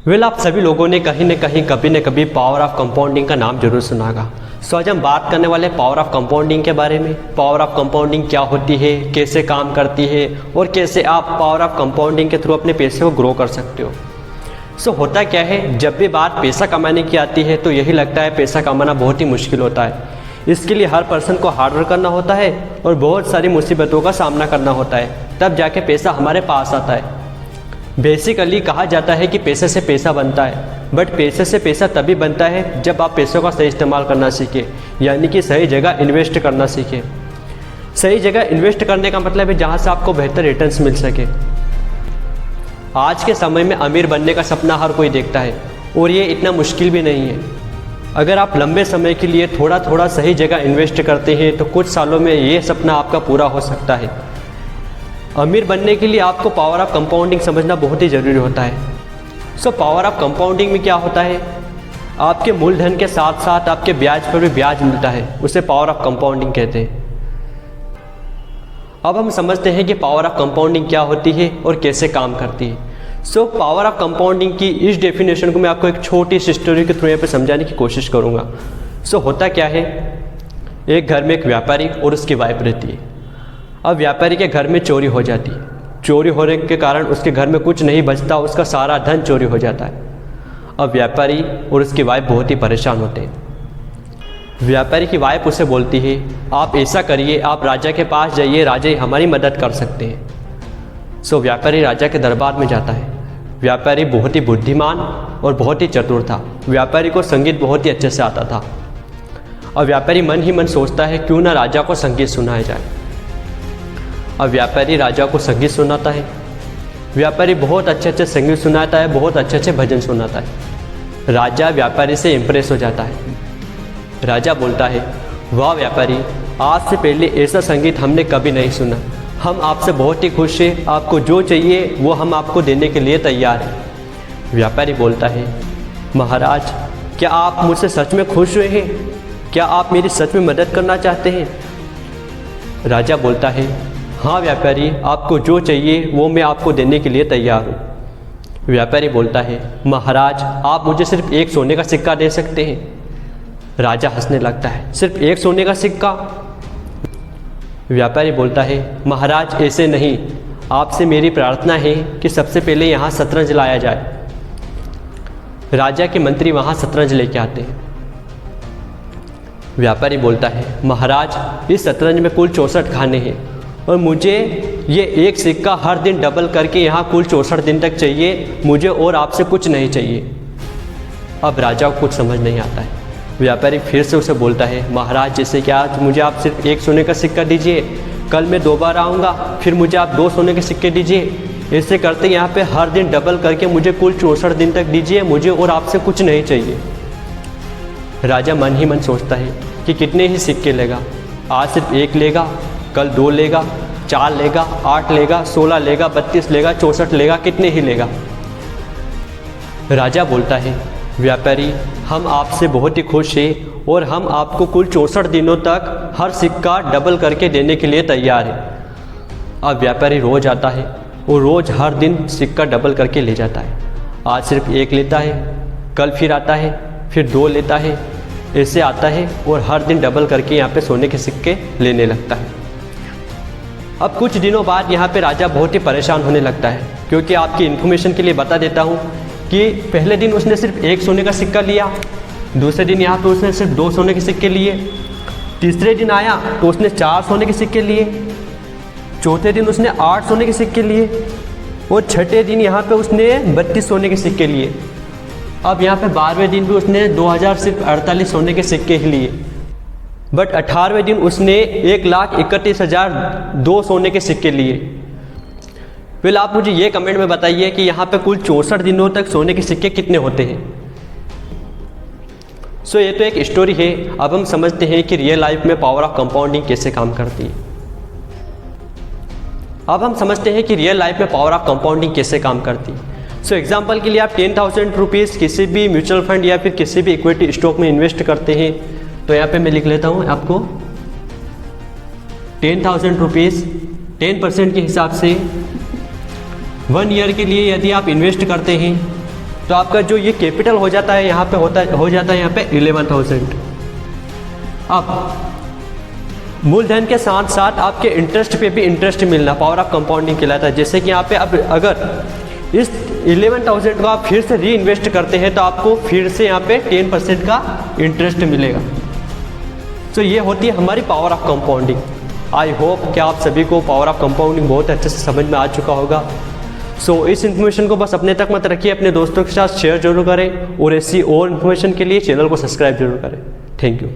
आप सभी लोगों ने कहीं न कहीं कभी न कभी पावर ऑफ कंपाउंडिंग का नाम जरूर सुना होगा। सो आज हम बात करने वाले पावर ऑफ कंपाउंडिंग के बारे में। पावर ऑफ कंपाउंडिंग क्या होती है, कैसे काम करती है और कैसे आप पावर ऑफ कंपाउंडिंग के थ्रू अपने पैसे को ग्रो कर सकते हो। सो होता क्या है, जब भी बात पैसा कमाने की आती है तो यही लगता है पैसा कमाना बहुत ही मुश्किल होता है। इसके लिए हर पर्सन को हार्ड वर्क करना होता है और बहुत सारी मुसीबतों का सामना करना होता है, तब जाके पैसा हमारे पास आता है। बेसिकली कहा जाता है कि पैसे से पैसा बनता है, बट पैसे से पैसा तभी बनता है जब आप पैसों का सही इस्तेमाल करना सीखें, यानी कि सही जगह इन्वेस्ट करना सीखें। सही जगह इन्वेस्ट करने का मतलब है जहाँ से आपको बेहतर रिटर्न्स मिल सके। आज के समय में अमीर बनने का सपना हर कोई देखता है और ये इतना मुश्किल भी नहीं है। अगर आप लंबे समय के लिए थोड़ा थोड़ा सही जगह इन्वेस्ट करते हैं तो कुछ सालों में ये सपना आपका पूरा हो सकता है। अमीर बनने के लिए आपको पावर ऑफ कंपाउंडिंग समझना बहुत ही ज़रूरी होता है। सो पावर ऑफ कंपाउंडिंग में क्या होता है, आपके मूलधन के साथ साथ आपके ब्याज पर भी ब्याज मिलता है, उसे पावर ऑफ कंपाउंडिंग कहते हैं। अब हम समझते हैं कि पावर ऑफ कंपाउंडिंग क्या होती है और कैसे काम करती है। सो पावर ऑफ कंपाउंडिंग की इस डेफिनेशन को मैं आपको एक छोटी सी स्टोरी के थ्रू यहाँ पे समझाने की कोशिश करूँगा। सो होता क्या है, एक घर में एक व्यापारी और उसकी वाइफ रहती है। अब व्यापारी के घर में चोरी हो जाती है। चोरी होने के कारण उसके घर में कुछ नहीं बचता, उसका सारा धन चोरी हो जाता है। अब व्यापारी और उसकी वाइफ बहुत ही परेशान होते हैं। व्यापारी की वाइफ उसे बोलती है, आप ऐसा करिए, आप राजा के पास जाइए, राजा ही हमारी मदद कर सकते हैं। सो व्यापारी राजा के दरबार में जाता है। व्यापारी बहुत ही बुद्धिमान और बहुत ही चतुर था। व्यापारी को संगीत बहुत ही अच्छे से आता था। और व्यापारी मन ही मन सोचता है क्यों ना राजा को संगीत सुनाया जाए। अब व्यापारी राजा को संगीत सुनाता है। व्यापारी बहुत अच्छे अच्छे संगीत सुनाता है, बहुत अच्छे अच्छे भजन सुनाता है। राजा व्यापारी से इम्प्रेस हो जाता है। राजा बोलता है, वाह व्यापारी, आज से पहले ऐसा संगीत हमने कभी नहीं सुना। हम आपसे बहुत ही खुश हैं, आपको जो चाहिए वो हम आपको देने के लिए तैयार हैं। व्यापारी बोलता है, महाराज क्या आप मुझसे सच में खुश हुए हैं? क्या आप मेरी सच में मदद करना चाहते हैं? राजा बोलता है, हाँ व्यापारी, आपको जो चाहिए वो मैं आपको देने के लिए तैयार हूँ। व्यापारी बोलता है, महाराज आप मुझे सिर्फ एक सोने का सिक्का दे सकते हैं। राजा हंसने लगता है, सिर्फ एक सोने का सिक्का? व्यापारी बोलता है, महाराज ऐसे नहीं, आपसे मेरी प्रार्थना है कि सबसे पहले यहाँ शतरंज लाया जाए। राजा के मंत्री वहाँ शतरंज लेके आते हैं। व्यापारी बोलता है, महाराज इस शतरंज में कुल 64 खाने हैं और मुझे ये एक सिक्का हर दिन डबल करके यहाँ कुल 64 दिन तक चाहिए, मुझे और आपसे कुछ नहीं चाहिए। अब राजा को कुछ समझ नहीं आता है। व्यापारी फिर से उसे बोलता है, महाराज जैसे कि आज मुझे आप सिर्फ एक सोने का सिक्का दीजिए, कल मैं 2 बार आऊँगा, फिर मुझे आप 2 सोने के सिक्के दीजिए। ऐसे करते यहाँ पे हर दिन डबल करके मुझे कुल 64 दिन तक दीजिए, मुझे और आपसे कुछ नहीं चाहिए। राजा मन ही मन सोचता है कि कितने ही सिक्के लेगा, आज सिर्फ 1 लेगा, कल 2 लेगा, 4 लेगा, 8 लेगा, 16 लेगा, 32 लेगा, 64 लेगा, कितने ही लेगा। राजा बोलता है, व्यापारी हम आपसे बहुत ही खुश हैं और हम आपको कुल 64 दिनों तक हर सिक्का डबल करके देने के लिए तैयार है। अब व्यापारी रोज़ आता है और रोज़ हर दिन सिक्का डबल करके ले जाता है। आज सिर्फ 1 लेता है, कल फिर आता है, फिर 2 लेता है, ऐसे आता है और हर दिन डबल करके यहाँ पे सोने के सिक्के लेने लगता है। अब कुछ दिनों बाद यहाँ पे राजा बहुत ही परेशान होने लगता है, क्योंकि आपकी इन्फॉर्मेशन के लिए बता देता हूँ कि पहले दिन उसने सिर्फ 1 सोने का सिक्का लिया, दूसरे दिन यहाँ पे उसने सिर्फ 2 सोने के सिक्के लिए, तीसरे दिन आया तो उसने 4 सोने के सिक्के लिए, चौथे दिन उसने 8 सोने के सिक्के लिए और छठे दिन यहाँ पे उसने 32 सोने के सिक्के लिए। अब यहाँ पे 12वें दिन भी उसने 2048 सोने के सिक्के ही लिए, बट 18वें दिन उसने 1,31,002 सोने के सिक्के लिए। फिर आप मुझे ये कमेंट में बताइए कि यहाँ पे कुल 64 दिनों तक सोने के सिक्के कितने होते हैं। सो ये तो एक स्टोरी है। अब हम समझते हैं कि रियल लाइफ में पावर ऑफ कंपाउंडिंग कैसे काम करती है। अब हम समझते हैं कि रियल लाइफ में पावर ऑफ कंपाउंडिंग कैसे काम करती है। सो एग्जाम्पल के लिए आप 10,000 रुपीज़ किसी भी म्यूचुअल फंड या फिर किसी भी इक्विटी स्टॉक में इन्वेस्ट करते हैं, तो यहाँ पे मैं लिख लेता हूँ आपको 10,000 रुपीज़ 10% के हिसाब से 1 ईयर के लिए यदि आप इन्वेस्ट करते हैं तो आपका जो ये कैपिटल हो जाता है यहाँ पे हो जाता है यहाँ पे 11,000। अब मूलधन के साथ साथ आपके इंटरेस्ट पे भी इंटरेस्ट मिलना पावर ऑफ कंपाउंडिंग कहलाता है। जैसे कि यहाँ पे अब अगर इस 11,000 को आप फिर से री इन्वेस्ट करते हैं तो आपको फिर से यहाँ पे 10% का इंटरेस्ट मिलेगा। तो ये होती है हमारी power of compounding. I hope कि आप सभी को पावर ऑफ कंपाउंडिंग बहुत अच्छे से समझ में आ चुका होगा। सो इस इन्फॉर्मेशन को बस अपने तक मत रखिए, अपने दोस्तों के साथ शेयर जरूर करें और ऐसी और इन्फॉर्मेशन के लिए चैनल को सब्सक्राइब जरूर करें। Thank you.